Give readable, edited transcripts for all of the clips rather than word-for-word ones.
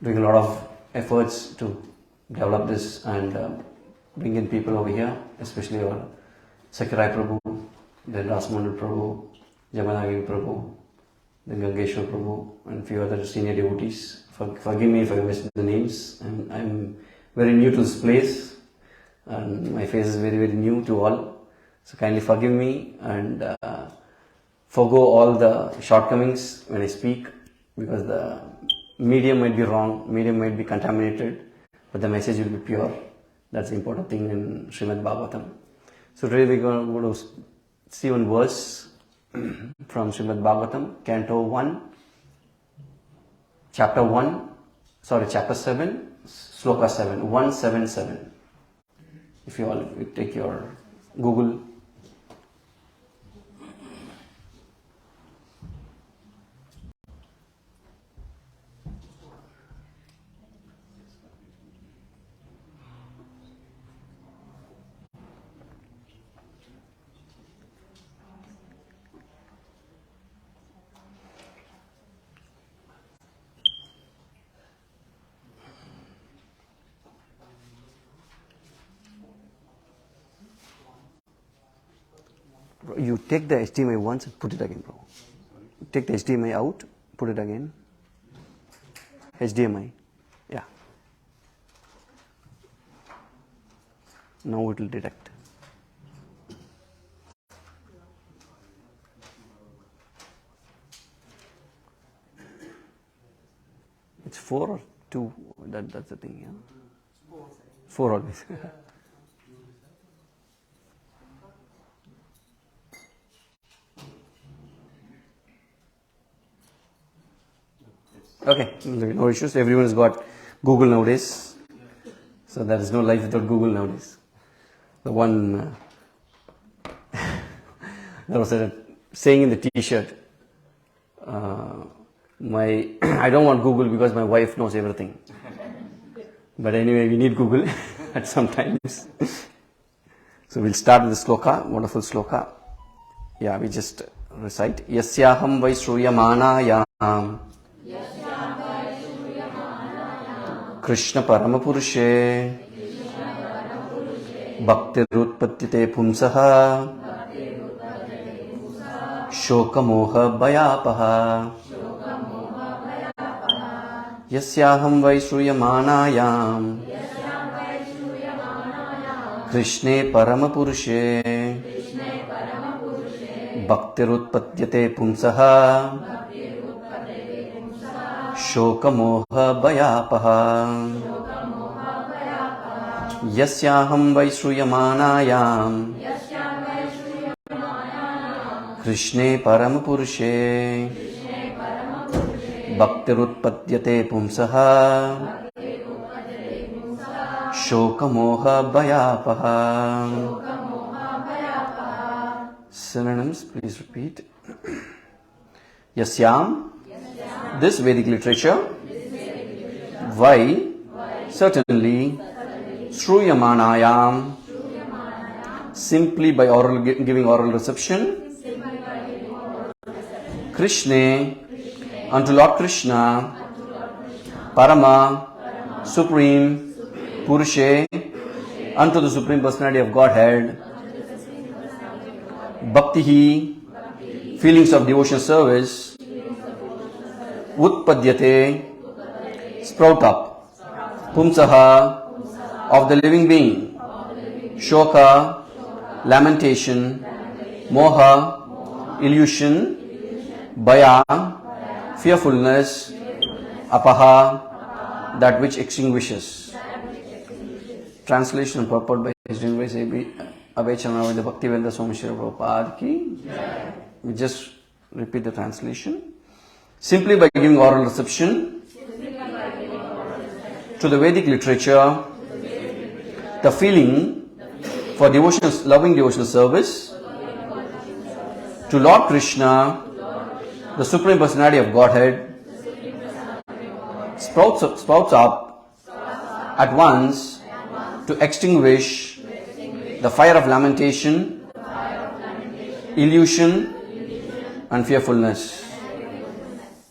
doing a lot of efforts to develop this and bring in people over here, especially our Sakirai Prabhu, then Rasmandal Prabhu, Jamanagi Prabhu, then Gangeshwar Prabhu, and a few other senior devotees. Forgive me if I missed the names. I'm very new to this place, and my face is very, very new to all. So kindly forgive me and forgo all the shortcomings when I speak, because the medium might be wrong, medium might be contaminated, but the message will be pure. That's the important thing in Srimad Bhagavatam. So today we're going to see one verse from Srimad Bhagavatam, Canto 1, Chapter 7, Sloka 7, 177. If you all take your Google. You take the HDMI once and put it again, bro. Take the HDMI out, put it again. HDMI. Yeah. Now it will detect. It's 4 or 2. That's the thing, yeah? 4 always. Okay, no issues. Everyone has got Google nowadays. So there is no life without Google nowadays. The one, there was a saying in the t-shirt, I don't want Google because my wife knows everything. But anyway, we need Google at some times. So we'll start with the sloka, wonderful sloka. Yeah, we just recite. Yasyaham vai shruyamana Krishna Paramapurushe Bhaktirutpatyate Pumsaha Shokamoha Bhayapaha Yasyaham vai shruyamana Krishne Paramapurushe Bhaktirutpatyate Pumsaha Shokamoha Bhayapaha Yasyaham vai shruyamana Krishne Paramapurushe Bhaktirutpatyate Pumsaha Shokamoha Bhayapaha. Synonyms, please repeat. Yasyam, this Vedic literature. Vai, certainly. Shruyamanayam, simply by giving oral reception. Krishna, unto Lord Krishna. Parama, supreme. Purushe, unto the Supreme Personality of Godhead. Bhaktihi, feelings of devotional service. Utpadyate, sprout up. Pumsaha, of the living being. Shoka, lamentation. Moha, illusion. Bhaya, fearfulness. Apaha, that which extinguishes. Translation and purport by His Divine Abhay Charanavida Bhaktivedanta Swami Srila Prabhupada ki. We just repeat the translation. Simply by giving oral reception to the Vedic literature, the feeling for loving devotional service to Lord Krishna, the Supreme Personality of Godhead, sprouts up at once to extinguish the fire of lamentation, illusion, and fearfulness.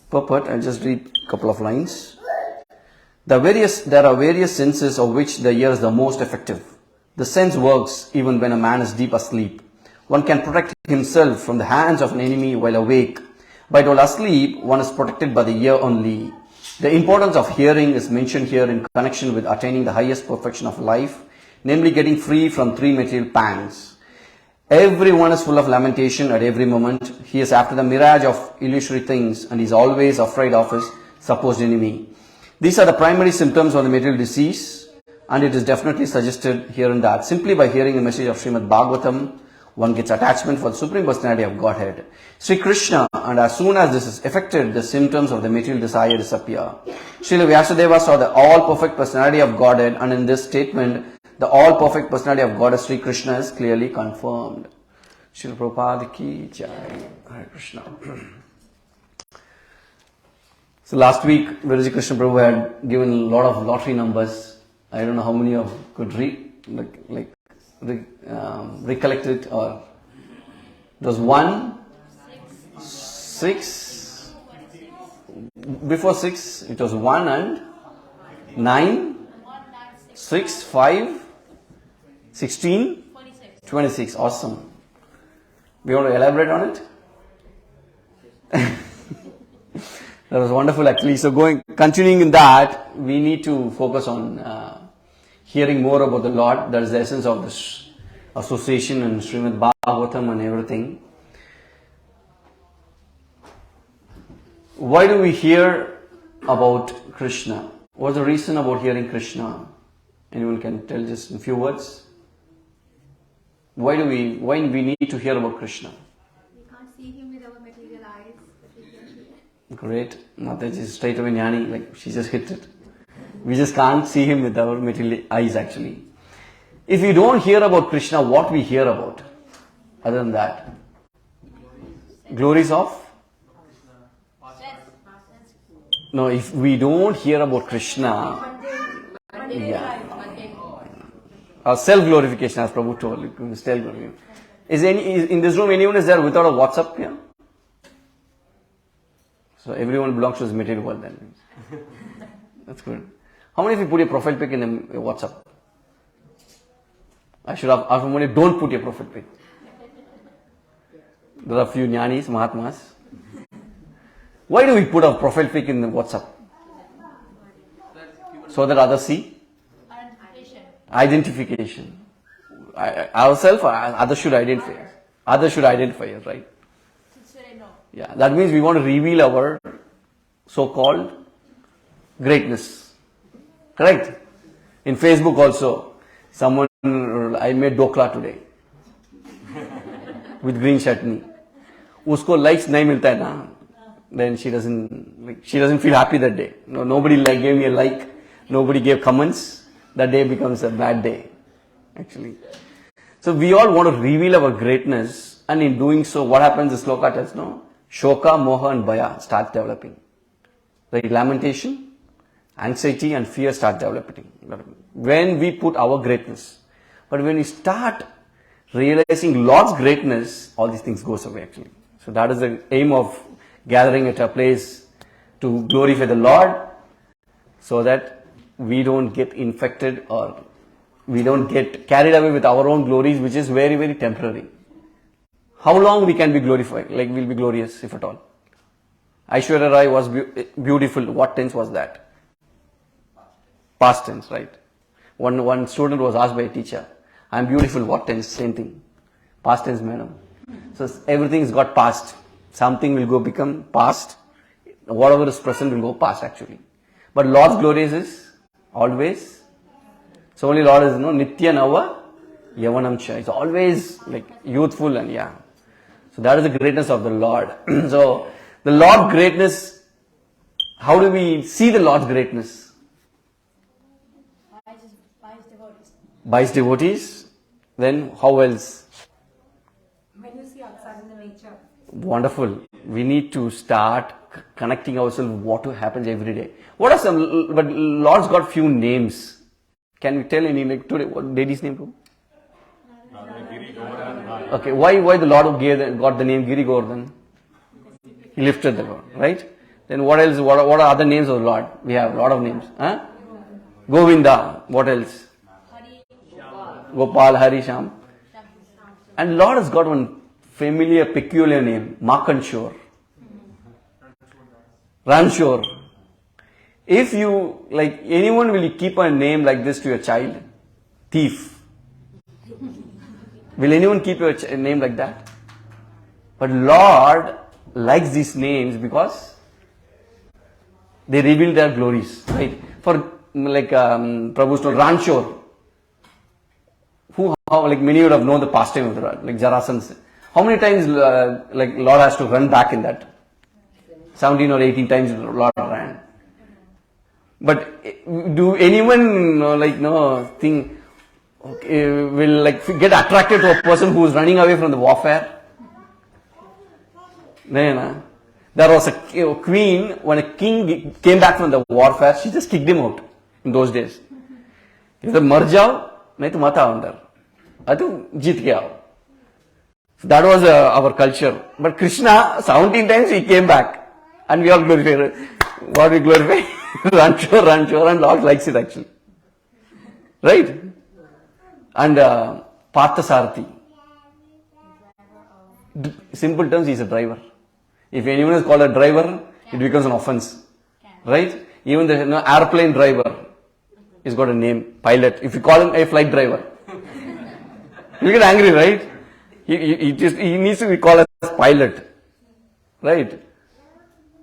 Purport, I'll just read a couple of lines. There are various senses of which the ear is the most effective. The sense works even when a man is deep asleep. One can protect himself from the hands of an enemy while awake, but while asleep, one is protected by the ear only. The importance of hearing is mentioned here in connection with attaining the highest perfection of life, namely getting free from 3 material pangs. Everyone is full of lamentation at every moment. He is after the mirage of illusory things and is always afraid of his supposed enemy. These are the primary symptoms of the material disease, and it is definitely suggested here and that. Simply by hearing the message of Srimad Bhagavatam, one gets attachment for the Supreme Personality of Godhead, Sri Krishna, and as soon as this is effected, the symptoms of the material desire disappear. Srila Vyasadeva saw the all-perfect personality of Godhead, and in this statement, the all-perfect personality of God as Sri Krishna is clearly confirmed. Srila Prabhupada ki jai. Hare Krishna. So last week, Viraji Krishna Prabhu had given a lot of lottery numbers. I don't know how many of you could recollect it, or it was 1, 6, before 6, it was 1 and 9, 6, 5, 16, 26. Awesome. We want to elaborate on it? That was wonderful actually. So continuing in that, we need to focus on hearing more about the Lord. That is the essence of this association and Srimad Bhagavatam and everything. Why do we hear about Krishna? What's the reason about hearing Krishna? Anyone can tell just in a few words? Why we need to hear about Krishna? We can't see him with our material eyes, but we can hear. Great. Mataji straight away Jnani, like she just hit it. We just can't see him with our material eyes actually. If we don't hear about Krishna, what we hear about? Other than that? Glories of? No, if we don't hear about Krishna, self-glorification, as Prabhu told, self-glorification. Is in this room anyone is there without a WhatsApp here? So everyone belongs to this material world then. That's good. How many of you put your profile pic in the WhatsApp? I should have asked somebody, don't put your profile pic. There are a few jnanis, mahatmas. Why do we put our profile pic in the WhatsApp? So that others see? Identification. Ourselves, others should identify us. Others should identify us, right? Yeah, that means we want to reveal our so-called greatness. Correct? In Facebook also, I made dokla today with green chutney. Usko likes nahi milta hai na, then she doesn't feel happy that day. Nobody gave me a like, nobody gave comments. That day becomes a bad day, actually. So we all want to reveal our greatness, and in doing so, what happens? The sloka tells, no? Shoka, moha and bhaya start developing. The lamentation, anxiety and fear start developing. When we put our greatness. But when we start realizing Lord's greatness, all these things goes away actually. So that is the aim of gathering at a place to glorify the Lord, so that we don't get infected or we don't get carried away with our own glories, which is very, very temporary. How long we can be glorified? Like we'll be glorious, if at all. Aishwarya Rai was beautiful. What tense was that? Past tense, right? One student was asked by a teacher, I'm beautiful. What tense? Same thing. Past tense, madam. So everything's got past. Something will become past. Whatever is present will go past actually. But Lord's glories is always. So only Lord is Nitya Nava Yavanam Cha. It's always like youthful and yeah. So that is the greatness of the Lord. So the Lord greatness, how do we see the Lord's greatness? By his devotees. By his devotees. Then how else? When you see outside in the nature. Wonderful. We need to start connecting ourselves with what happens every day. What are some, but Lord's got few names. Can we tell any like today, what lady's name too? Okay, why the Lord got the name Giri Govardhan? He lifted the Lord, right? Then what else, what are other names of the Lord? We have a lot of names. Huh? Govinda. What else? Hari, Gopal, Hari, Sham. And Lord has got one familiar, peculiar name. Makanshore. Ranshore. If you, like, anyone will keep a name like this to your child? Thief. Will anyone keep a name like that? But Lord likes these names because they reveal their glories, right? For like Prabhu's told, Ranshore. Like many would have known the pastime of the like Jarasandha. How many times like Lord has to run back in that? 17 or 18 times Lord ran. But do anyone think will like get attracted to a person who is running away from the warfare? No. There was a queen, when a king came back from the warfare, she just kicked him out in those days. Either mar jao, nahi to mata andar. Adu jeet gaya. That was our culture. But Krishna, 17 times he came back. And we all glorify. What we glorify? Ranchor, and Lord likes it actually. Right? And Parthasarathi. Simple terms, he is a driver. If anyone is called a driver, it becomes an offense. Right? Even the airplane driver is got a name, pilot. If you call him a flight driver, you get angry, right? He needs to be called as pilot. Right?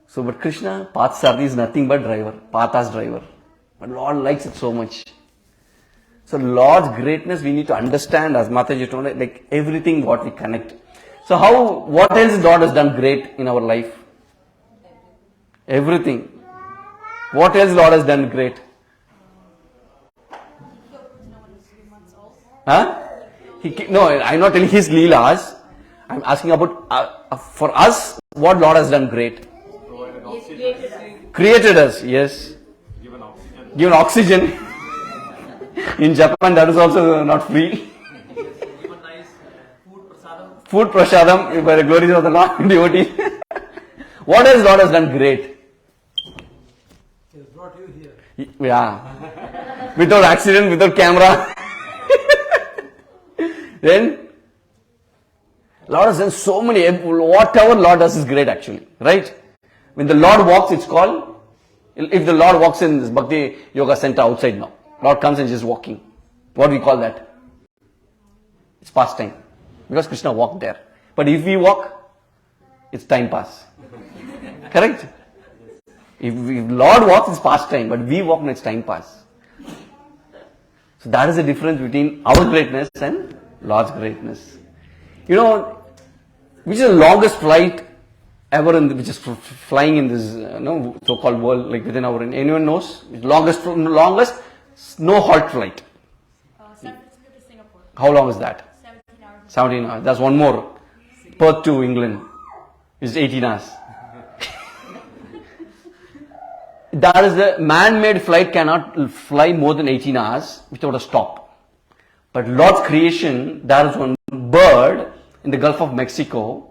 So, but Krishna, Parthasarathi is nothing but driver, Partha's driver. But Lord likes it so much. So, Lord's greatness we need to understand, as Mataji told, like everything what we connect. So, what else Lord has done great in our life? Everything. What else Lord has done great? Huh? No, I'm not telling his leelas. I'm asking about, for us, what Lord has done great. Created us, yes. Given oxygen. In Japan, that is also not free. Food prasadam by the glories of the Lord devotee. What else Lord has done great? He has brought you here. Yeah. Without accident, without camera. Then, Lord has done so many, whatever Lord does is great actually. Right? When the Lord walks, it's called, if the Lord walks in this Bhakti Yoga Center outside now, Lord comes and just walking. What do we call that? It's pastime. Because Krishna walked there. But if we walk, it's time pass. Correct? If Lord walks, it's pastime. But we walk, it's time pass. So that is the difference between our greatness and Lord's greatness. You know, which is the longest flight ever which is flying in this so-called world, like within our, anyone knows? Longest no halt flight. San Francisco to Singapore. How long is that? 17 hours. 17 hours. That's one more. Perth to England is 18 hours. That is the man-made flight cannot fly more than 18 hours without a stop. But Lord's creation, there is one bird in the Gulf of Mexico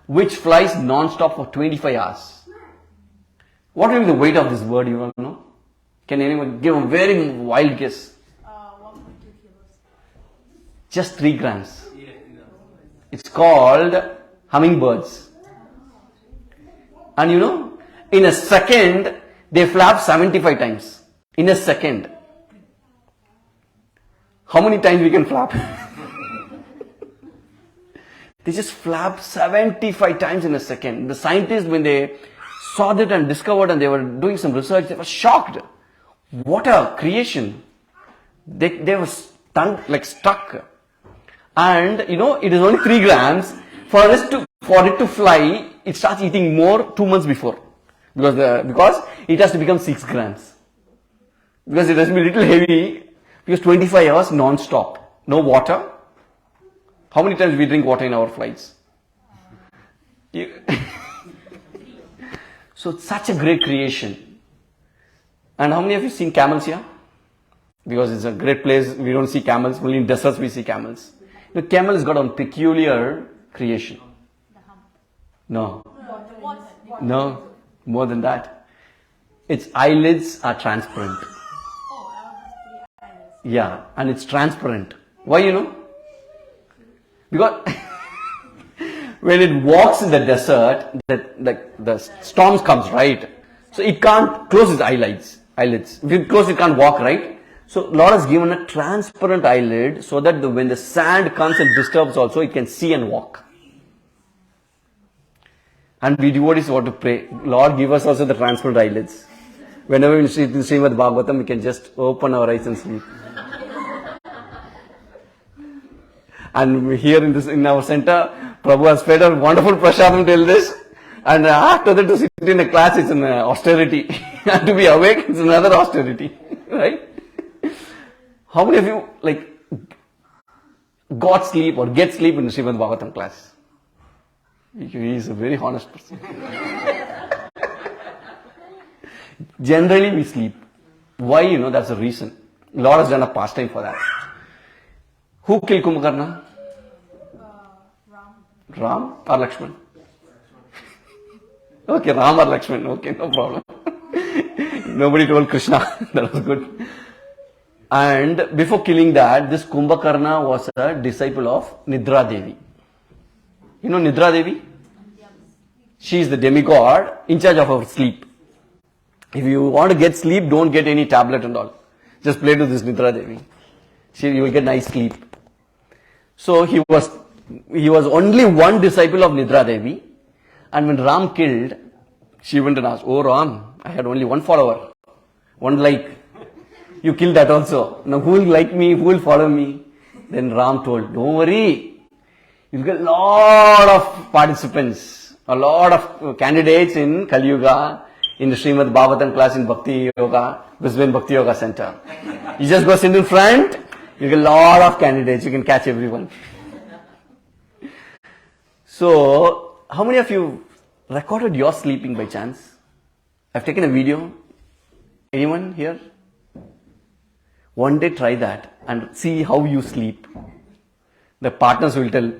which flies non-stop for 25 hours. What will be the weight of this bird, you want to know? Can anyone give a very wild guess? 1.2 kilos. Just 3 grams. It's called hummingbirds. And you know, in a second, they flap 75 times. In a second. How many times we can flap? They just flap 75 times in a second. The scientists, when they saw that and discovered and they were doing some research, they were shocked. What a creation. They were stunned, like stuck. And you know, it is only 3 grams. For it to fly, it starts eating more 2 months before. Because it has to become 6 grams. Because it has to be a little heavy. Because 25 hours non-stop. No water. How many times we drink water in our flights? So it's such a great creation. And how many of you seen camels here? Because it's a great place, we don't see camels, only in deserts we see camels. The camel has got a peculiar creation. No. No, more than that. Its eyelids are transparent. Yeah, and it's transparent. Why, you know? Because when it walks in the desert, the storms comes, right? So it can't close its eyelids. If it closes, it can't walk, right? So Lord has given a transparent eyelid so that when the sand comes and disturbs also, it can see and walk. And we devotees want to pray, Lord, give us also the transparent eyelids. Whenever we see Srimad Bhagavatam, we can just open our eyes and sleep. And here in our center, Prabhu has fed a wonderful prasadam till this. And after that, to sit in a class, it's an austerity. And to be awake, it's another austerity. Right? How many of you, got sleep or get sleep in the Srimad Bhagavatam class? He is a very honest person. Generally, we sleep. Why? You know, that's the reason. Lord has done a pastime for that. Who killed Kumbhakarna? Ram or Lakshman? Okay, Ram or Lakshman. Okay, no problem. Nobody told Krishna. That was good. And before killing that, this Kumbhakarna was a disciple of Nidra Devi. You know Nidra Devi? She is the demigod in charge of our sleep. If you want to get sleep, don't get any tablet and all. Just play to this Nidra Devi. You will get nice sleep. So he was only one disciple of Nidra Devi. And when Ram killed, she went and asked, "Oh Ram, I had only one follower, one like. You killed that also. Now who will like me? Who will follow me?" Then Ram told, "Don't worry. You'll get a lot of participants, a lot of candidates in Kali Yuga, in the Srimad Bhagavatam class in Bhakti Yoga, Brisbane Bhakti Yoga Center. You just go sit in front, you get a lot of candidates, you can catch everyone." So, how many of you recorded your sleeping by chance? I've taken a video. Anyone here? One day try that and see how you sleep. The partners will tell,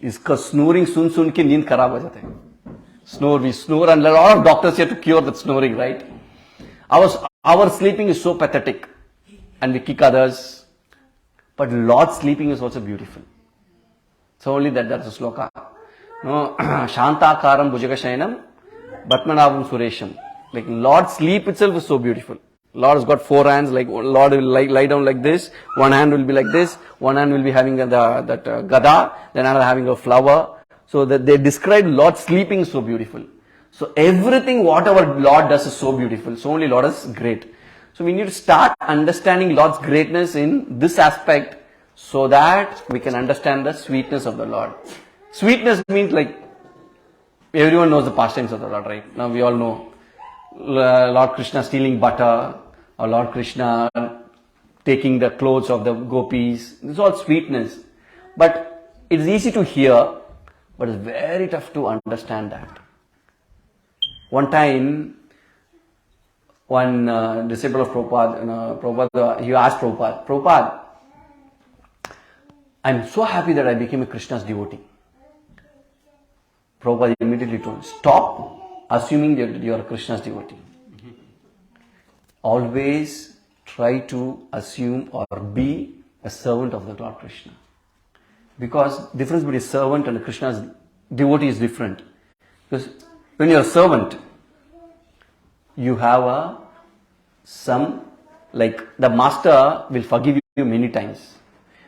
"Iska snoring sun ke neend kharab ho jata hai." We snore, and a lot of doctors here to cure that snoring, right? Our sleeping is so pathetic, and we kick others. But Lord's sleeping is also beautiful. So only that's a sloka. No, Shantakaram Bhujaka Shayanam, Batmanabham Suresham. Like Lord's sleep itself is so beautiful. Lord has got four hands, like Lord will lie down like this, one hand will be like this, one hand will be having that gada, then another having a flower. So that they describe Lord sleeping so beautiful. So everything, whatever Lord does is so beautiful. So only Lord is great. So we need to start understanding Lord's greatness in this aspect so that we can understand the sweetness of the Lord. Sweetness means everyone knows the pastimes of the Lord, right? Now we all know Lord Krishna stealing butter, or Lord Krishna taking the clothes of the gopis. This is all sweetness. But it's easy to hear, but it's very tough to understand that. One time, one disciple of Prabhupada, he asked Prabhupada, "I'm so happy that I became a Krishna's devotee." Prabhupada immediately told, "Stop assuming that you are a Krishna's devotee. Always try to assume or be a servant of the Lord Krishna." Because difference between a servant and a Krishna's devotee is different. Because when you are a servant, you have the master will forgive you many times.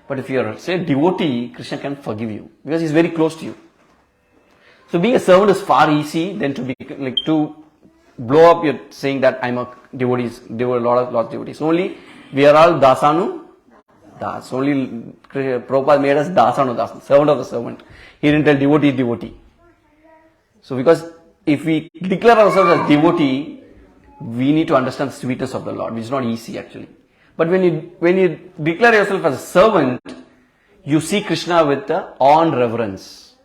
But if you are, say, a devotee, Krishna can forgive you because he is very close to you. So being a servant is far easy than to be to blow up your saying that I'm a devotee, lot of devotees. Only we are all dasanu das. Only Prabhupada made us dasanu das, servant of the servant. He didn't tell devotee. So because if we declare ourselves as devotee, we need to understand the sweetness of the Lord, which is not easy actually. But when you declare yourself as a servant, you see Krishna with the awe and reverence.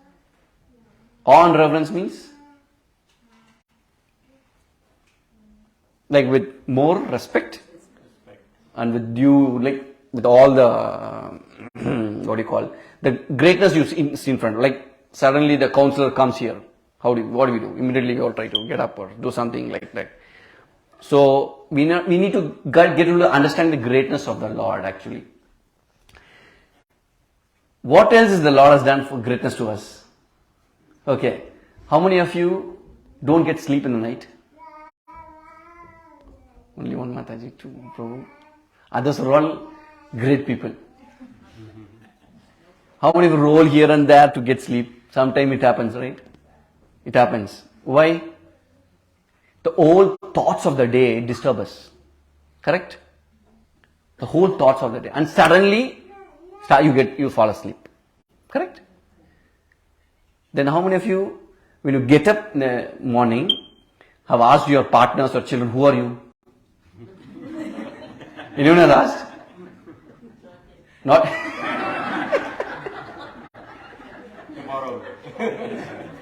Awe and reverence means with more respect and with due, with all the the greatness you see in front. Suddenly the counselor comes here. What do we do? Immediately we all try to get up or do something like that. So we need to get to understand the greatness of the Lord actually. What else is the Lord has done for greatness to us? Okay. How many of you don't get sleep in the night? Only one Mataji, two Prabhu. Others are all great people. How many roll here and there to get sleep? Sometimes it happens, right? It happens. Why? The old thoughts of the day disturb us. Correct? The whole thoughts of the day. And suddenly, you fall asleep. Correct? Then how many of you, when you get up in the morning, have asked your partners or children, who are you? Anyone has asked? Not?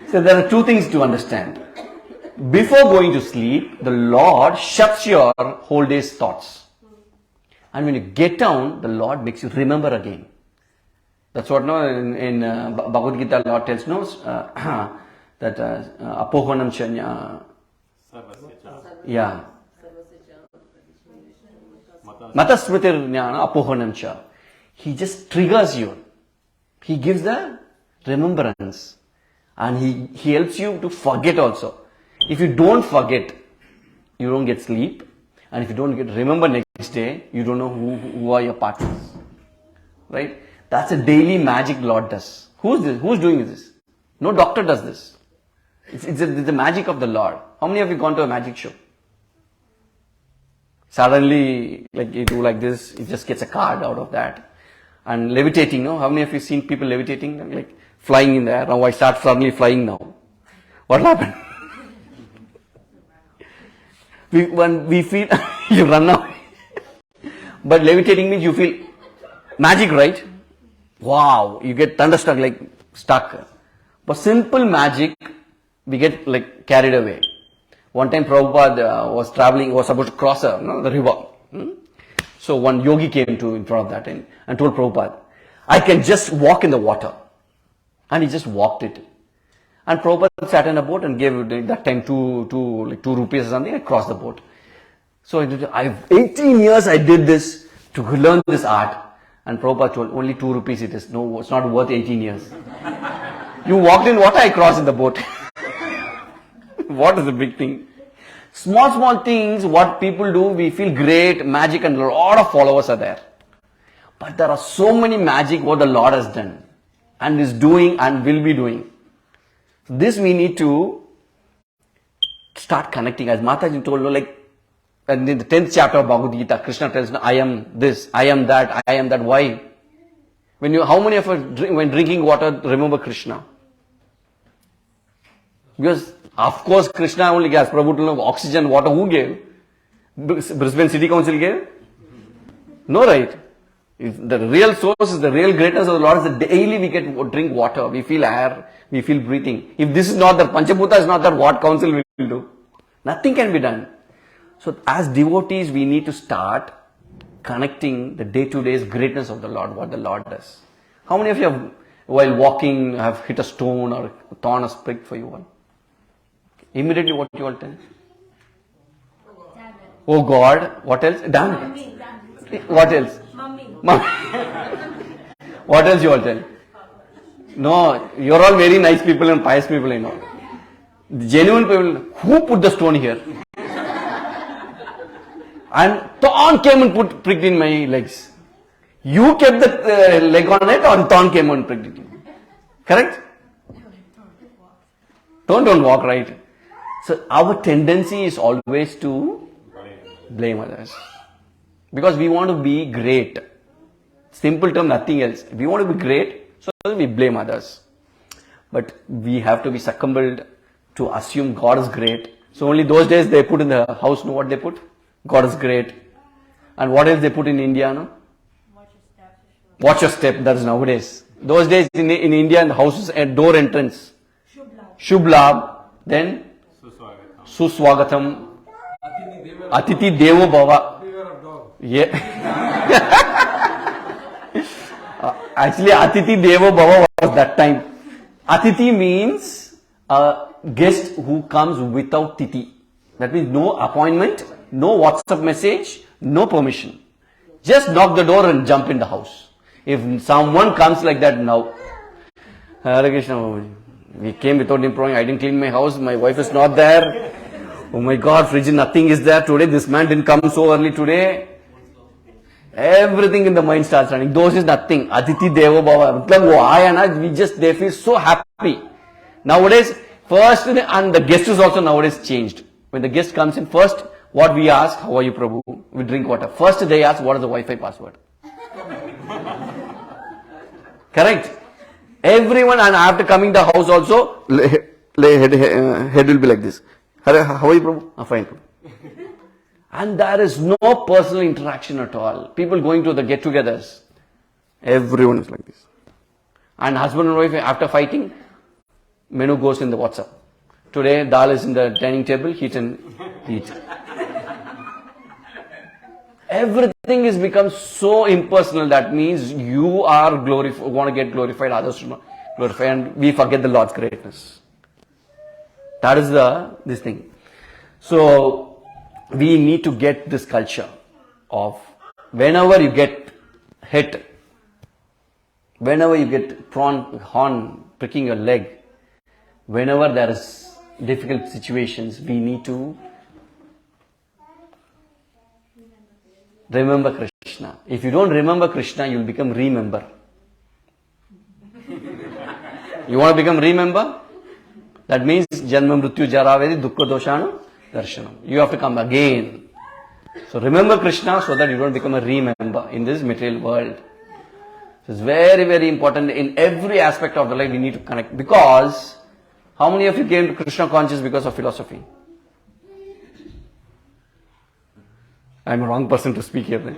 So there are two things to understand. Before going to sleep, the Lord shuts your whole day's thoughts. And when you get down, the Lord makes you remember again. That's what in Bhagavad Gita, Lord tells that apohanam chanya. Yeah. Matasmritir jnana apohanam cha. He just triggers you. He gives the remembrance. And he helps you to forget also. If you don't forget, you don't get sleep. And if you don't remember next day, you don't know who are your partners. Right? That's a daily magic Lord does. Who's this? Who's doing this? No doctor does this. It's the magic of the Lord. How many of you gone to a magic show? Suddenly, like you do like this, it just gets a card out of that. And levitating, no? How many of you seen people levitating? Like flying in the air. Now I start suddenly flying now. What happened? When we feel, you run away. But levitating means you feel magic, right? Wow, you get thunderstruck, like stuck. But simple magic, we get like carried away. One time Prabhupada was traveling, was supposed to cross the river. So one yogi came in front of that and told Prabhupada, I can just walk in the water. And he just walked it. And Prabhupada sat in a boat and gave that time two rupees or something and crossed the boat. So 18 years I did this to learn this art. And Prabhupada told, only 2 rupees it is. No, it's not worth 18 years. You walked in water, I crossed in the boat. What is the big thing? Small things, what people do, we feel great, magic, and a lot of followers are there. But there are so many magic what the Lord has done. And is doing and will be doing. This we need to start connecting. As Mataji told, like, and in the 10th chapter of Bhagavad Gita, Krishna tells, I am this, I am that, I am that. Why? How many of us, when drinking water, remember Krishna? Because, of course, Krishna only gave. Prabhu told oxygen, water, who gave? Brisbane City Council gave? No, right? The real source is the real greatness of the Lord is that daily we drink water, we feel air, we feel breathing. If this is not that, Panchabhuta is not that, what council will do? Nothing can be done. So as devotees, we need to start connecting the day-to-day greatness of the Lord, what the Lord does. How many of you have, while walking, have hit a stone or a thorn or prick for you all? Immediately what you all tell? Oh God, what else? Damn it. What else? Mummy. What else you all tell? No, you're all very nice people and pious people, I know. Genuine people, who put the stone here? And thorn came and pricked in my legs. You kept the leg on it or thorn came and pricked it? Correct? Don't walk, right? So our tendency is always to blame others. Because we want to be great. Simple term, nothing else. We want to be great, so we blame others. But we have to be succumbed to assume God is great. So only those days they put in the house, know what they put? God is great. And what else they put in India, no? Watch your step, that is nowadays. Those days in India, in the houses and door entrance. Shubh Labh. Then Suswagatam. Atiti Devo Bhava. Yeah. Actually, Atiti Devo Bhava was that time. Atiti means a guest who comes without titi. That means no appointment, no WhatsApp message, no permission. Just knock the door and jump in the house. If someone comes like that now, Hare Krishna, we came without improving, I didn't clean my house, my wife is not there. Oh my God, fridge, nothing is there today, this man didn't come so early today. Everything in the mind starts running. Those is nothing. Aditi Devo Bhava. We just, they feel so happy. Nowadays, first, and the guest is also nowadays changed. When the guest comes in, first, what we ask, how are you, Prabhu? We drink water. First, they ask, what is the Wi-Fi password? Correct? Everyone, and after coming the house also, head will be like this. How are you, Prabhu? I'm fine, Prabhu. And there is no personal interaction at all. People going to the get-togethers. Everyone is like this. And husband and wife, after fighting, menu goes in the WhatsApp. Today, dal is in the dining table, eat and eat. Everything has become so impersonal. That means you are want to get glorified, others should not glorify, and we forget the Lord's greatness. That is this thing. So, we need to get this culture of whenever you get hit, whenever you get horn pricking your leg, whenever there is difficult situations, we need to remember Krishna. If you don't remember Krishna, you will become remember. You want to become remember? That means Janma Mrityu Jara Vedi Dukkha Doshanu Darshanam. You have to come again. So remember Krishna so that you don't become a remember in this material world. So it's very, very important. In every aspect of the life we need to connect. Because how many of you came to Krishna conscious because of philosophy? I'm a wrong person to speak here then.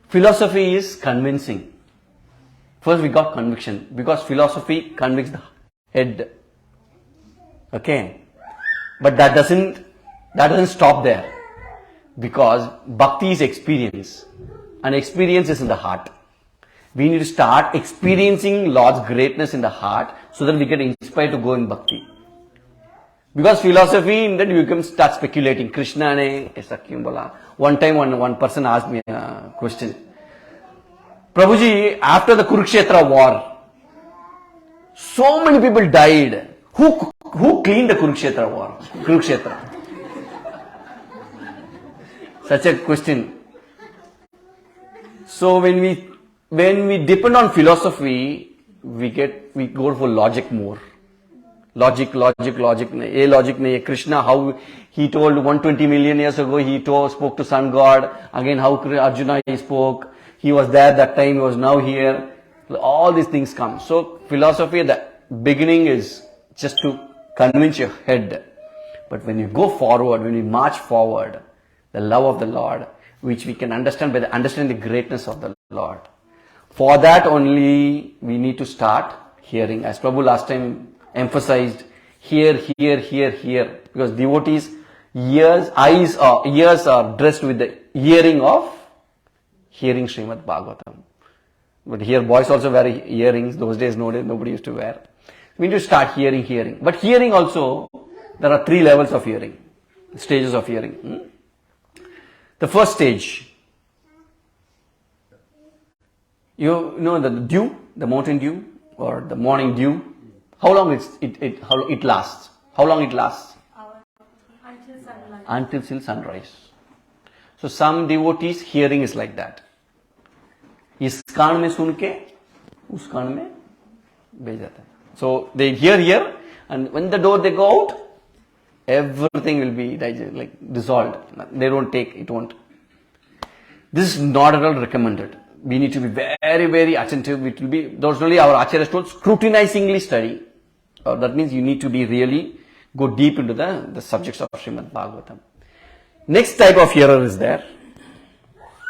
Philosophy is convincing. First we got conviction because philosophy convicts the head. Okay. But that doesn't stop there. Because bhakti is experience. And experience is in the heart. We need to start experiencing Lord's greatness in the heart so that we get inspired to go in bhakti. Because philosophy, then you start speculating. Krishna ne aisa kyun bola? One time one person asked me a question. Prabhuji, after the Kurukshetra war, so many people died. Who cleaned the Kurukshetra war? Kurukshetra. Such a question. So when we depend on philosophy, we go for logic more. Logic. Krishna, how he told 120 million years ago, he spoke to sun god. Again, how Arjuna he spoke. He was there that time, he was now here. All these things come. So philosophy, the beginning is just to convince your head. But when you go forward, when you march forward, the love of the Lord, which we can understand by understanding the greatness of the Lord. For that only we need to start hearing. As Prabhu last time emphasized, hear. Because devotees' ears are dressed with the hearing Srimad Bhagavatam. But here boys also wear earrings. Those days nobody used to wear. We need to start hearing. But hearing also, there are 3 levels of hearing. Stages of hearing. The first stage, you know the dew, the mountain dew or the morning dew. How long it lasts? How long it lasts? Until sunrise. Until sunrise. So some devotees hearing is like that. इस कान में सुन के उस कान में भेज जाता है. So they hear here, and when the door they go out, everything will be dissolved. They don't take, it won't. This is not at all recommended. We need to be very, very attentive. It will be, those only our Acharyas told, scrutinizingly study. That means you need to be really, go deep into the subjects of Srimad Bhagavatam. Next type of hearer is there.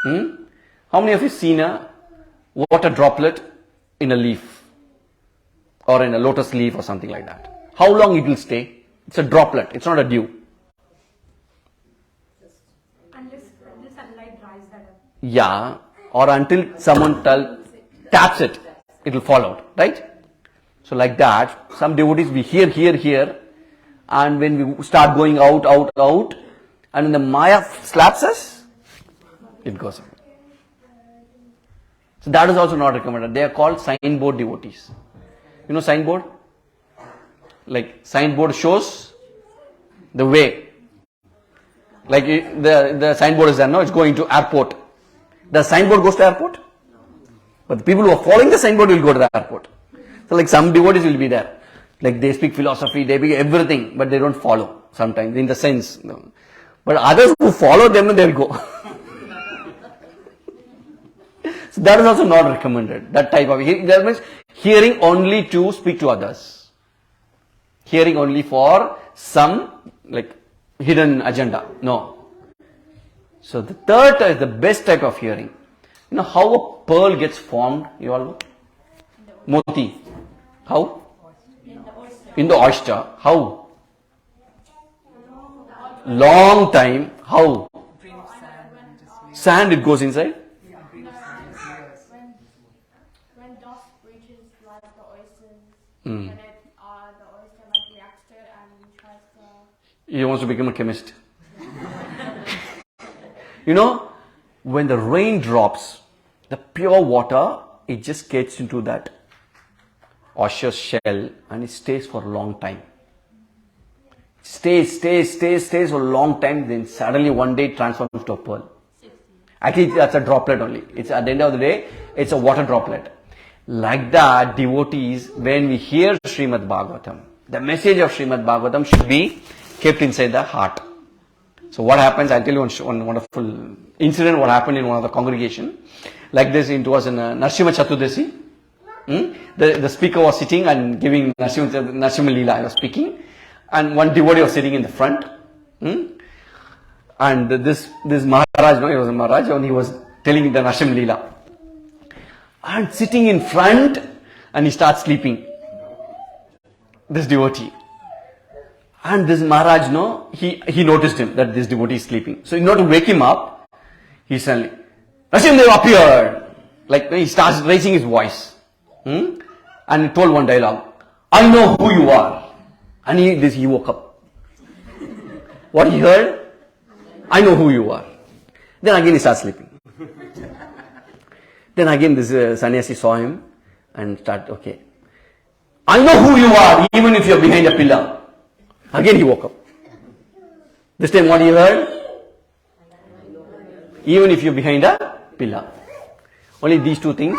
How many of you seen a water droplet in a leaf? Or in a lotus leaf or something like that? How long it will stay? It's a droplet, it's not a dew. Unless the sunlight dries that up. Yeah, or until someone taps it, it will fall out, right? So like that, some devotees we hear, And when we start going out, and when the Maya slaps us, it goes away. So that is also not recommended. They are called signboard devotees. You know signboard? Like signboard shows the way. Like the signboard is there, no? It's going to airport. The signboard goes to airport? But the people who are following the signboard will go to the airport. So like some devotees will be there. Like they speak philosophy, they speak everything, but they don't follow sometimes in the sense. No. But others who follow them, they'll go. So that is also not recommended. That type of that means hearing only to speak to others. Hearing only for some like hidden agenda. No. So the third is the best type of hearing. You know how a pearl gets formed? You all know? Moti. How? In the oyster. How? Long time. How? Sand it goes inside? When dust reaches like the oysters, then the oyster might react and tries to... He wants to become a chemist. You know, when the rain drops, the pure water, it just gets into that oyster shell and it stays for a long time. Stays for a long time, then suddenly one day it transforms to a pearl. Actually, that's a droplet only. It's at the end of the day, it's a water droplet. Like that, devotees, when we hear Srimad Bhagavatam, the message of Srimad Bhagavatam should be kept inside the heart. So what happens, I'll tell you one wonderful incident, what happened in one of the congregation. Like this, it was in Narsimha Chaturdasi. The speaker was sitting and giving Narsimha Leela, I was speaking. And one devotee was sitting in the front. And this Maharaj, no, he was a Maharaj, and he was telling the Narsimha Leela. And sitting in front, and he starts sleeping. This devotee. And this Maharaj, no, he noticed him that this devotee is sleeping. So in order to wake him up, he suddenly, Narasimha appeared. Like he starts raising his voice. And he told one dialogue, I know who you are. And he woke up. What he heard? I know who you are. Then again he starts sleeping. Then again this sannyasi saw him and started, okay. I know who you are even if you're behind a pillar. Again he woke up. This time what he heard? Even if you're behind a pillar. Only these two things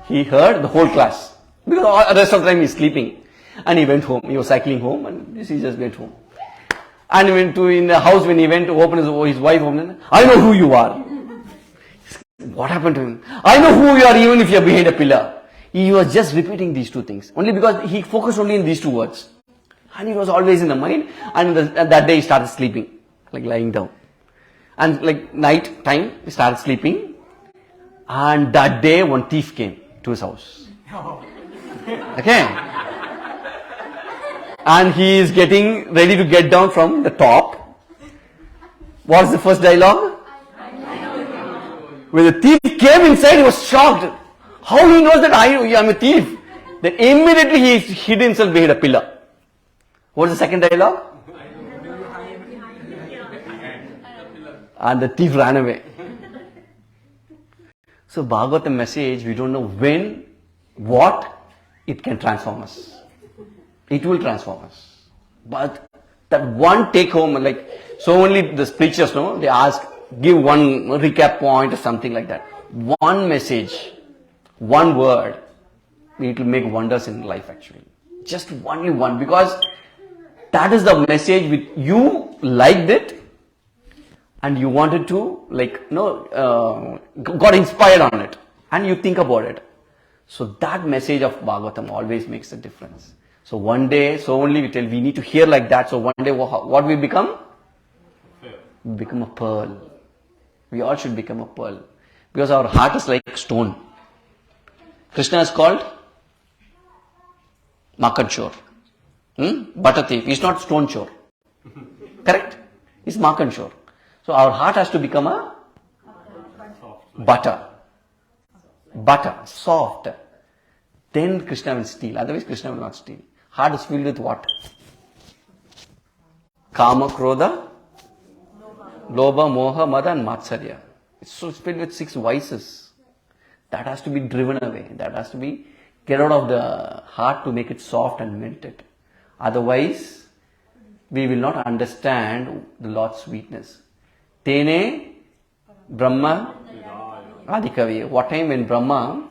he heard the whole class. Because the rest of the time he's sleeping. And he went home. He was cycling home and he just went home. And he went to in the house when he went to open his wife opened. I know who you are. What happened to him? I know who you are even if you're behind a pillar. He was just repeating these two things. Only because he focused only in these two words. And he was always in the mind. And that day he started sleeping. Like lying down. And like night time he started sleeping. And that day one thief came to his house. Okay. And he is getting ready to get down from the top. What's the first dialogue? When the thief came inside, he was shocked. How he knows that I am a thief? Then immediately he hid himself behind a pillar. What's the second dialogue? And the thief ran away. So Bhagavatam message, we don't know when, what, it can transform us. It will transform us. But that one take home, like, so only the preachers know, they ask, give one recap point or something like that. One message, one word, it will make wonders in life actually. Just only one, because that is the message which you liked it and you wanted to, like, got inspired on it and you think about it. So that message of Bhagavatam always makes a difference. So one day, so only we need to hear like that. So one day, what we become? We become a pearl. We all should become a pearl. Because our heart is like stone. Krishna is called Makan Chor. Butter thief. He's not stone chor. Correct? He's Makan Chor. So our heart has to become a butter. Butter. Soft. Then Krishna will steal. Otherwise Krishna will not steal. Heart is filled with what? Kama, Krodha, Lobha, Moha, Mada and Matsarya. It's filled with 6 vices. That has to be driven away. That has to be get out of the heart to make it soft and melt it. Otherwise, we will not understand the Lord's sweetness. Tene Brahma Adikavi. What time when Brahma,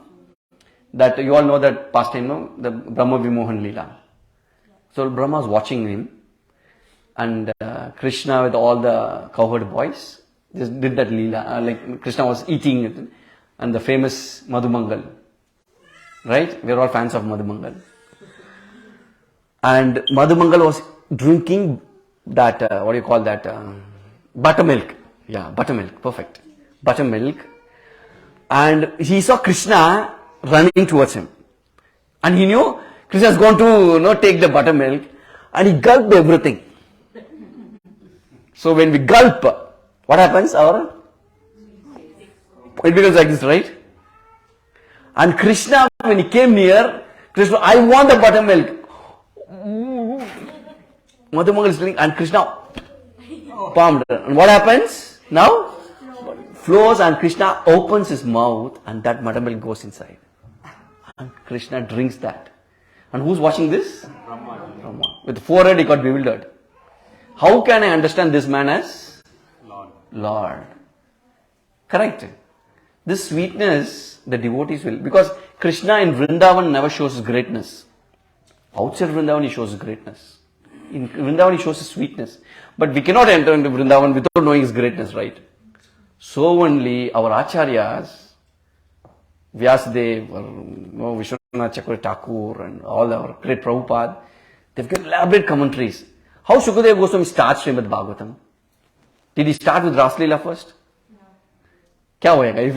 that you all know that pastime, no? The Brahma Vimohan Leela. So Brahma is watching him, and Krishna with all the cowherd boys just did that Leela. Like Krishna was eating it, and the famous Madhumangal. Right? We are all fans of Madhumangal. And Madhumangal was drinking that, what do you call that? Buttermilk. Yeah, buttermilk. Perfect. Buttermilk. And he saw Krishna running towards him. And he knew Krishna is going to take the buttermilk. And he gulped everything. So when we gulp, what happens? It becomes like this, right? And Krishna, when he came near, Krishna, I want the buttermilk. Madhumangal is drinking, and Krishna palmed. And what happens? Now? Flows, and Krishna opens his mouth, and that buttermilk goes inside. And Krishna drinks that. And who's watching this? Brahma. With forehead, he got bewildered. How can I understand this man as? Lord. Correct. This sweetness, the devotees will, because Krishna in Vrindavan never shows his greatness. Outside Vrindavan, he shows his greatness. In Vrindavan, he shows his sweetness. But we cannot enter into Vrindavan without knowing his greatness, right? So only our acharyas, Vyasadev, Vishwanath Chakravarti Thakur, and all our great Prabhupada, they've given elaborate commentaries. How Shukadeva Goswami starts Srimad Bhagavatam? Did he start with Raslila first? क्या होएगा if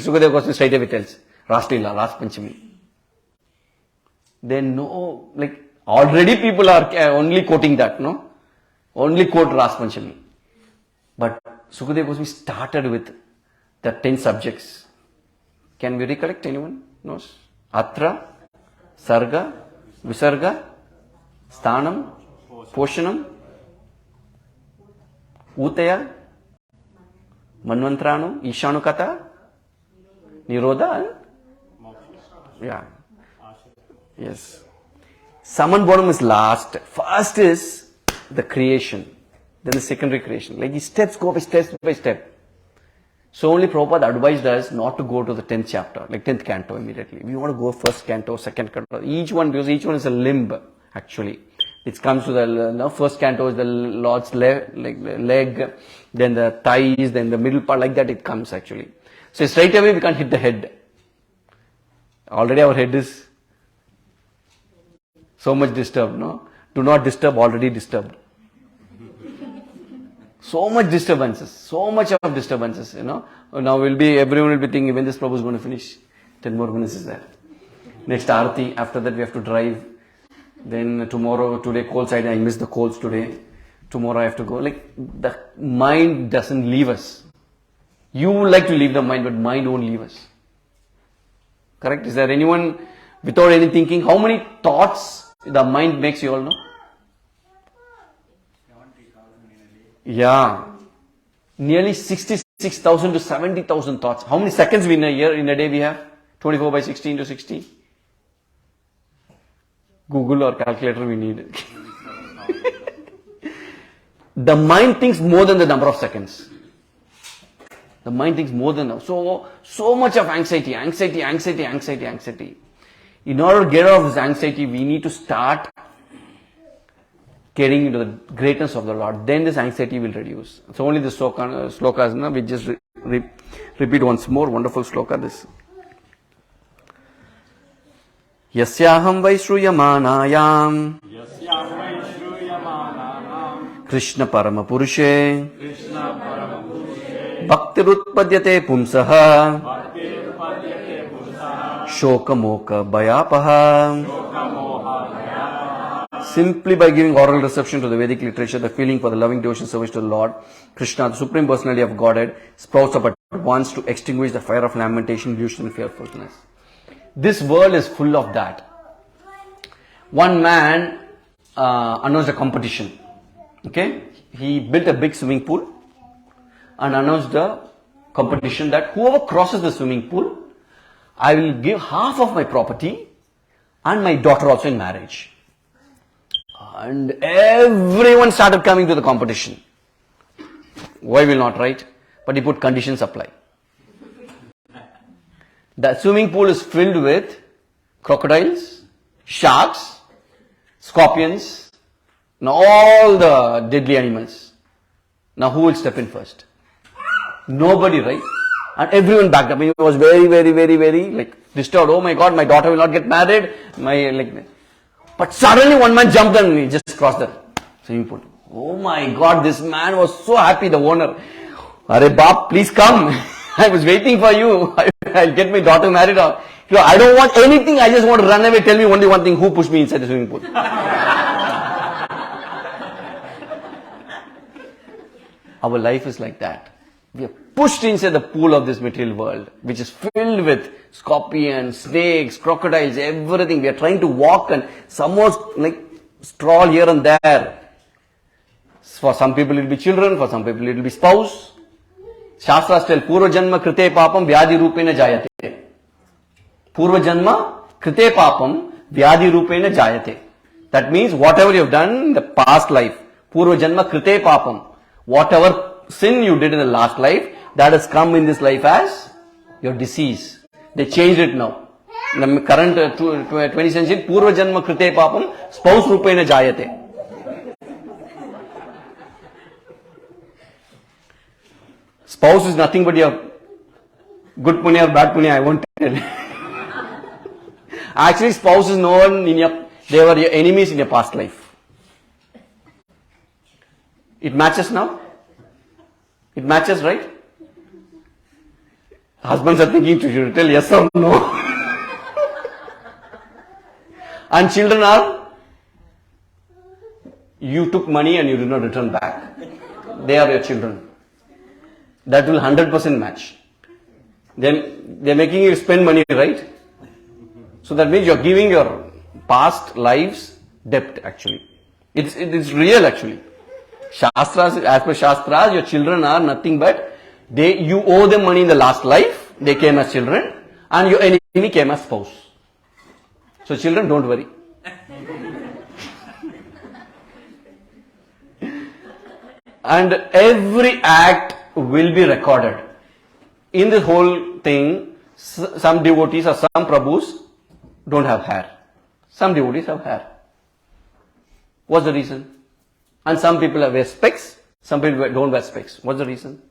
Shukadeva Goswami straight away tells Raslila, Ras Panchami? Then no, like already people are only quoting that, no? Only quote Ras Panchami. But Shukadeva Goswami started with the 10 subjects. Can we recollect? Anyone knows? Atra, Sarga, Visarga, Sthanam, Poshanam, Utaya, Manvantranu, Ishanukata, Nirodha, and yeah. Yes. Saman Bonam is last. First is the creation. Then the secondary creation. Like these steps go step by step. So only Prabhupada advised us not to go to the 10th chapter, like 10th canto immediately. We want to go first canto, second canto. Each one, because each one is a limb, actually. It comes to the first canto is the Lord's leg, then the thighs, then the middle part, like that it comes actually. So straight away we can't hit the head. Already our head is so much disturbed, no? Do not disturb, already disturbed. So much disturbances, so much of disturbances, Now everyone will be thinking when this Prabhu is going to finish. 10 more minutes is there. Next Aarti, after that we have to drive. Then today coal side, I missed the coals today. Tomorrow I have to go. Like the mind doesn't leave us. You would like to leave the mind, but mind won't leave us. Correct? Is there anyone without any thinking? How many thoughts the mind makes, you all know? Yeah. Nearly 66,000 to 70,000 thoughts. How many seconds in a day we have? 24 by 16 to 60? Google or calculator we need. The mind thinks more than the number of seconds. The mind thinks more than so much of anxiety. In order to get out of this anxiety, we need to start getting into the greatness of the Lord. Then this anxiety will reduce. So only the slokas, we just repeat once more. Wonderful sloka this. Yasyaham Vaishruyamānāyām Krishna Parama Purushe Bhaktirutpadyate Pumsaha Shoka Moka Bhayapaha. Simply by giving oral reception to the Vedic literature, the feeling for the loving devotion service to the Lord, Krishna, the Supreme Personality of Godhead, sprouts up at once to extinguish the fire of lamentation, delusion and fearfulness. This world is full of that. One man announced a competition. Okay, he built a big swimming pool and announced a competition that whoever crosses the swimming pool, I will give half of my property and my daughter also in marriage. And everyone started coming to the competition. Why will not, right? But he put conditions apply. The swimming pool is filled with crocodiles, sharks, scorpions, now all the deadly animals. Now who will step in first? Nobody, right? And everyone backed up. He was very like disturbed. Oh my God, my daughter will not get married. But suddenly one man jumped and he just crossed the swimming pool. Oh my God, this man was so happy, the owner. Arey Baap, please come. I was waiting for you. I'll get my daughter married. I don't want anything. I just want to run away. Tell me only one thing. Who pushed me inside the swimming pool? Our life is like that. We are pushed inside the pool of this material world, which is filled with scorpions, snakes, crocodiles, everything. We are trying to walk and somehow like stroll here and there. For some people it will be children, for some people it will be spouse. Shastras tell, Purva Janma Krite Papam Vyadi Rupena Jayate. Purva Janma Krite Papam Vyadi Rupena Jayate. That means whatever you have done in the past life, Purva Janma Krite Papam, whatever sin you did in the last life, that has come in this life as your disease. They changed it now. In the current 20th century, Purva Janma Krite Papam, spouse Rupena Jayate. Spouse is nothing but your good punya or bad punya, I won't tell. Actually, spouse is no one in your, they were your enemies in your past life. It matches now? It matches, right? Husbands are thinking to tell yes or no. And children are, you took money and you did not return back. They are your children. That will 100% match. They're making you spend money, right? So that means you're giving your past lives debt actually. It's real actually. Shastras, as per Shastras, your children are nothing but you owe them money in the last life, they came as children, and your enemy came as spouse. So children, don't worry. And every act will be recorded. In this whole thing, some devotees or some Prabhus don't have hair. Some devotees have hair. What's the reason? And some people wear specs, some people don't wear specs. What's the reason?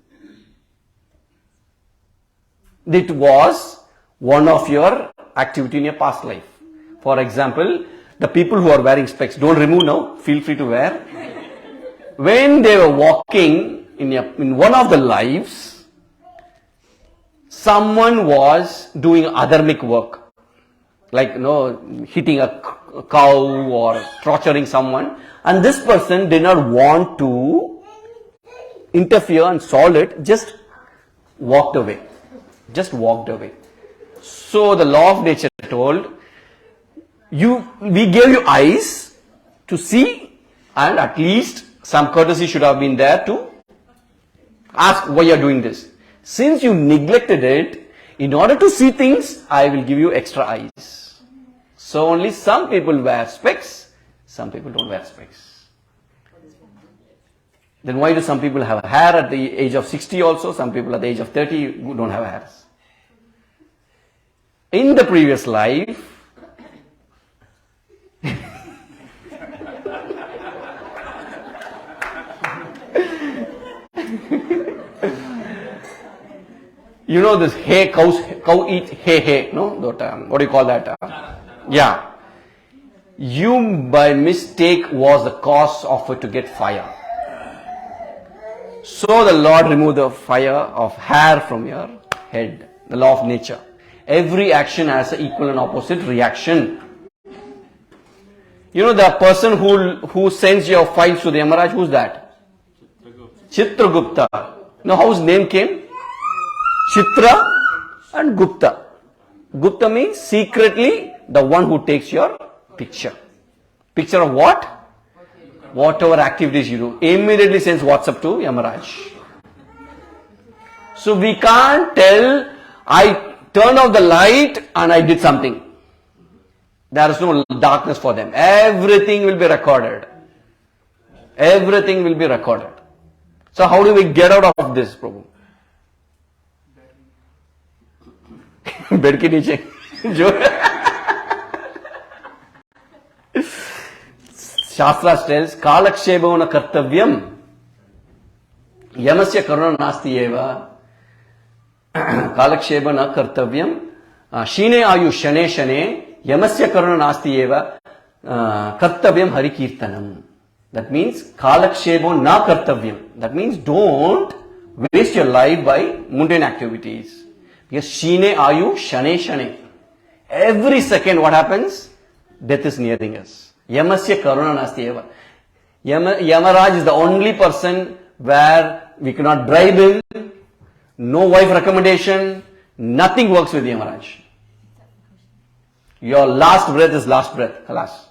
It was one of your activity in your past life. For example, the people who are wearing specs, don't remove now, feel free to wear. When they were walking in one of the lives, someone was doing adharmic work, like hitting a cow or torturing someone, and this person did not want to interfere and solve it, just walked away. So the law of nature told, we gave you eyes to see, and at least some courtesy should have been there to ask why you are doing this. Since you neglected it, in order to see things, I will give you extra eyes. So only some people wear specs, some people don't wear specs. Then why do some people have hair at the age of 60 also, some people at the age of 30 who don't have hairs? In the previous life, you know this hay, cow eat hay, no? What do you call that? Yeah. You by mistake was the cause of it to get fire. So the Lord removed the fire of hair from your head. The law of nature. Every action has an equal and opposite reaction. You know the person who sends your files to the Yamaraj, who's that? Chitragupta. Now how his name came? Chitra and Gupta. Gupta means secretly the one who takes your picture. Picture of what? whatever activities you do, immediately sends WhatsApp to Yamaraj. So we can't tell, I turned off the light and I did something. There is no darkness for them. Everything will be recorded. Everything will be recorded. So how do we get out of this problem? Bed के नीचे जो शास्त्रा tells कालक्षेपो न कर्तव्यम यमस्य करुणा नास्ति एव कालक्षेप न कर्तव्यम क्षीणे आयु शने शने यमस्य करुणा नास्ति एव कर्तव्यम हरिकीर्तनम. That means कालक्षेपो न Kartavyam. That means don't waste your life by mundane activities. Because shine ayu shane shane. Every second what happens? Death is nearing us. Yamasya karuna nasti eva. Yamaraj is the only person where we cannot bribe him. No wife recommendation. Nothing works with Yamaraj. Your last breath is last breath. Alas.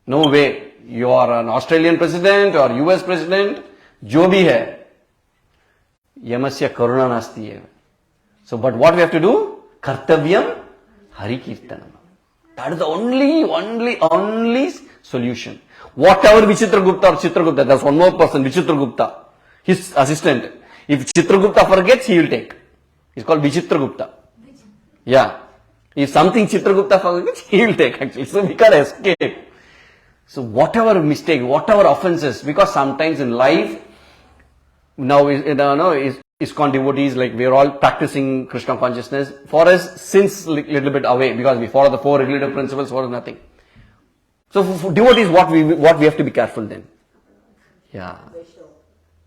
No way. You are an Australian president or US president. Jo bhi hai. Yamasya karuna nasti eva. So, but what we have to do? Kartavyam Hari Kirtanam. That is the only solution. Whatever Vichitra Gupta or Chitra Gupta, there's one more person, Vichitra Gupta, his assistant. If Chitra Gupta forgets, he will take. He's called Vichitra Gupta. Yeah. If something Chitra Gupta forgets, he will take actually. So we can't escape. So whatever mistake, whatever offenses, because sometimes in life, now ISKCON devotees, like we are all practicing Krishna consciousness. For us, since little bit away, because we follow the 4 regulative principles, for nothing. So for devotees, what we have to be careful then? Yeah.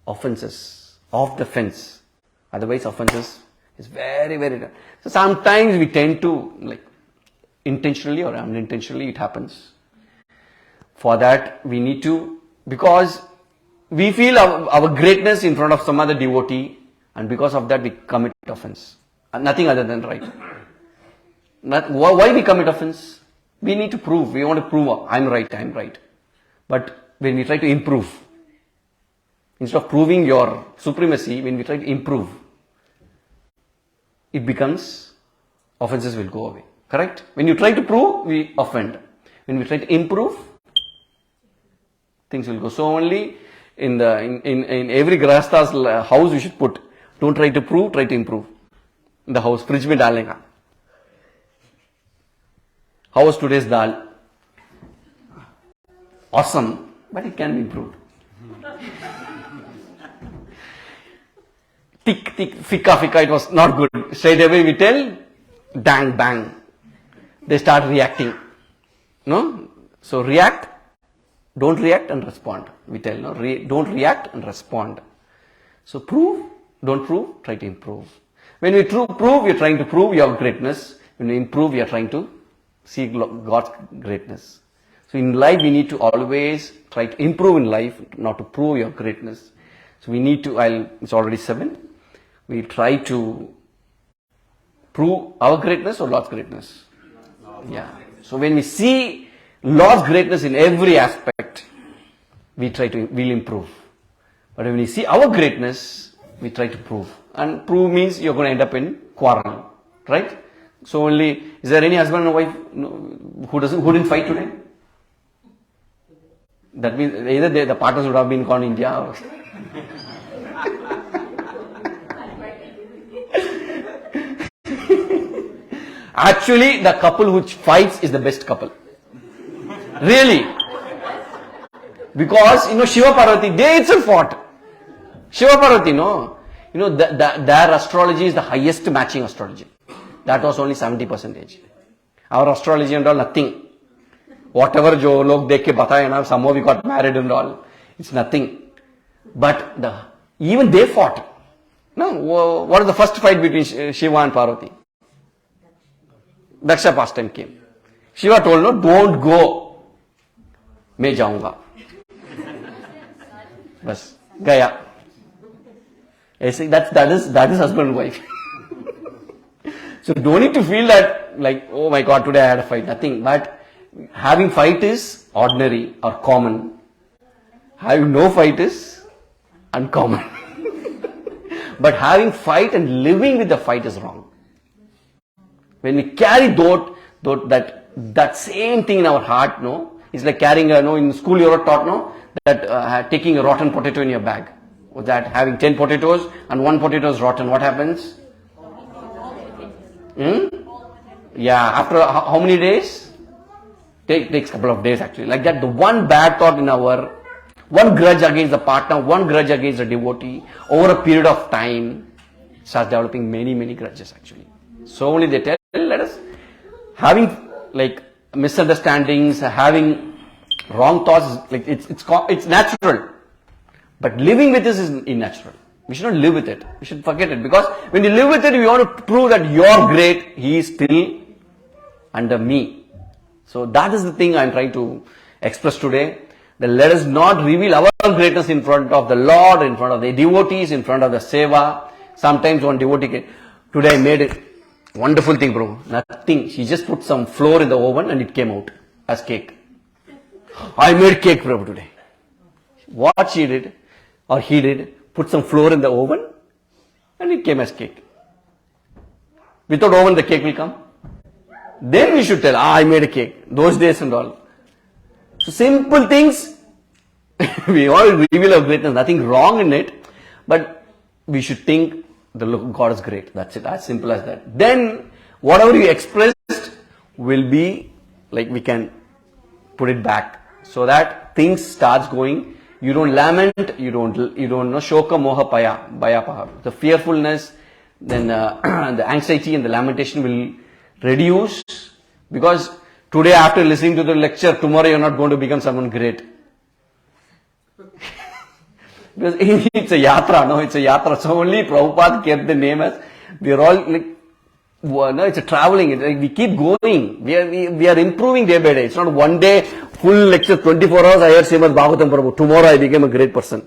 Offenses. Off the fence. Otherwise, offenses is very, very... So sometimes we tend to, like, intentionally or unintentionally, it happens. For that, we need to, because we feel our greatness in front of some other devotee, and because of that we commit offense. Nothing other than right. Why we commit offense? We need to prove. We want to prove I'm right. But when we try to improve, instead of proving your supremacy, when we try to improve, it becomes, offenses will go away. Correct? When you try to prove, we offend. When we try to improve, things will go. So only in every Grahastha's house you should put, don't try to prove, try to improve. In the house, fridge mein डालेगा. How was today's dal? Awesome, but it can be improved. Thick, fika, it was not good. Straight away we tell, dang, bang. They start reacting. No? So react, don't react and respond. We tell, no? Don't react and respond. So prove, don't prove, try to improve. When we prove, we are trying to prove your greatness. When we improve, we are trying to see God's greatness. So in life, we need to always try to improve in life, not to prove your greatness. So we need to, it's already 7. We try to prove our greatness or Lord's greatness. Yeah. So when we see Lord's greatness in every aspect, we'll improve. But when we see our greatness, we try to prove. And prove means you're going to end up in quarrel. Right? So only, is there any husband and wife who didn't fight today? That means either the partners would have been gone India or... Actually, the couple which fights is the best couple. Really. Because, Shiva Parvati, they itself fought. Shiva Parvati, their astrology is the highest matching astrology. That was only 70%. Our astrology and all, nothing. Whatever jo log dekh ke bataye na, somehow we got married and all. It's nothing. But even they fought. No, what was the first fight between Shiva and Parvati? Daksha pastime came. Shiva told, no, don't go. Main jaunga. Bas, gaya. That is husband and wife. So don't need to feel that like, oh my God, today I had a fight. Nothing. But having fight is ordinary or common. Having no fight is uncommon. But having fight and living with the fight is wrong. When we carry that same thing in our heart, no, it's like carrying in school you are taught, no, that taking a rotten potato in your bag. Or that having 10 potatoes and one potato is rotten, what happens? Yeah, after how many days? Takes a couple of days actually. Like that, the one bad thought in our, one grudge against the partner, one grudge against the devotee, over a period of time, starts developing many grudges actually. So only they tell, let us, having like misunderstandings, having wrong thoughts, like it's natural. But living with this is unnatural. We should not live with it. We should forget it. Because when you live with it, you want to prove that you're great. He is still under me. So that is the thing I'm trying to express today. That let us not reveal our greatness in front of the Lord, in front of the devotees, in front of the seva. Sometimes one devotee today I made it. Wonderful thing, bro. Nothing. She just put some flour in the oven and it came out as cake. I made cake, bro, today. What she did, or he did, put some flour in the oven and it came as cake. Without oven, the cake will come. Then we should tell, I made a cake. Those days and all. So simple things, we all reveal our greatness, nothing wrong in it, but we should think the God is great. That's it, as simple as that. Then whatever you expressed will be like we can put it back so that things starts going. You don't lament, you don't know shoka moha bhaya paha. The fearfulness, then the anxiety and the lamentation will reduce, because today after listening to the lecture, tomorrow you're not going to become someone great. Because it's a yatra, no, it's a yatra. So only Prabhupada kept the name as, we're all like, no, it's a traveling, it's like we keep going, we are improving day by day. It's not one day, full lecture, 24 hours, I heard Srimad Bhagavatam Prabhu, tomorrow I became a great person.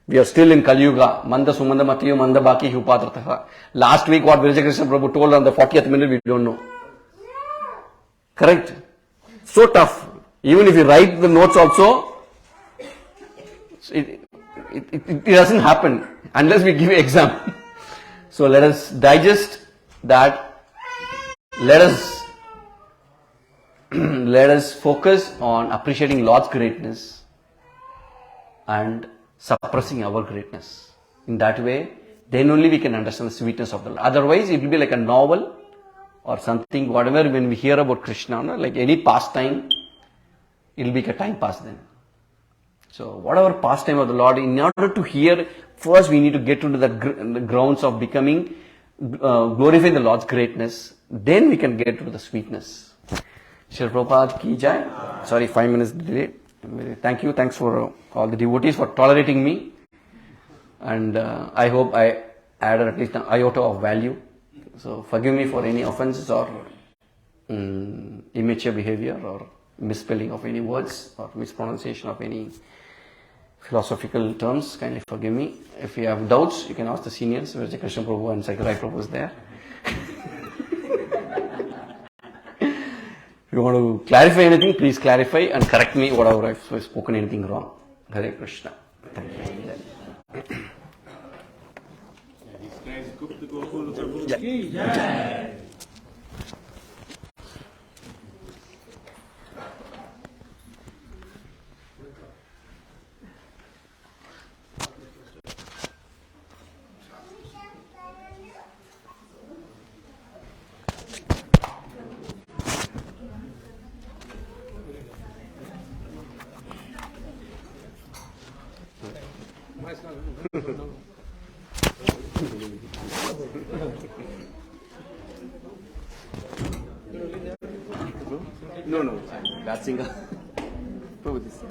We are still in Kali Yuga, Manda Sumanda Matiyo Manda Baki Hupatrataha. Last week what Vijay Krishna Prabhu told on the 40th minute, we don't know. Correct? So tough. Even if you write the notes also, it doesn't happen unless we give you exam. So let us digest that. Let us focus on appreciating Lord's greatness and suppressing our greatness. In that way, then only we can understand the sweetness of the Lord. Otherwise, it will be like a novel or something, whatever, when we hear about Krishna, no? Like any pastime, it will be a time pass then. So whatever pastime of the Lord, in order to hear, first we need to get into the grounds of becoming, glorifying the Lord's greatness. Then we can get to the sweetness. Srila Prabhupada ki jai. Sorry, 5 minutes delay. Thank you. Thanks for all the devotees for tolerating me. And I hope I added at least an iota of value. So forgive me for any offenses or immature behavior or misspelling of any words or mispronunciation of any philosophical terms. Kindly forgive me. If you have doubts, you can ask the seniors. Vijay Krishna Prabhu and Sakirai Prabhu is there. If you want to clarify anything, please clarify and correct me whatever I've spoken anything wrong. Hare Krishna. Thank you. Gupta Gokul Prabhu. No, that's singer. Prabhu, this is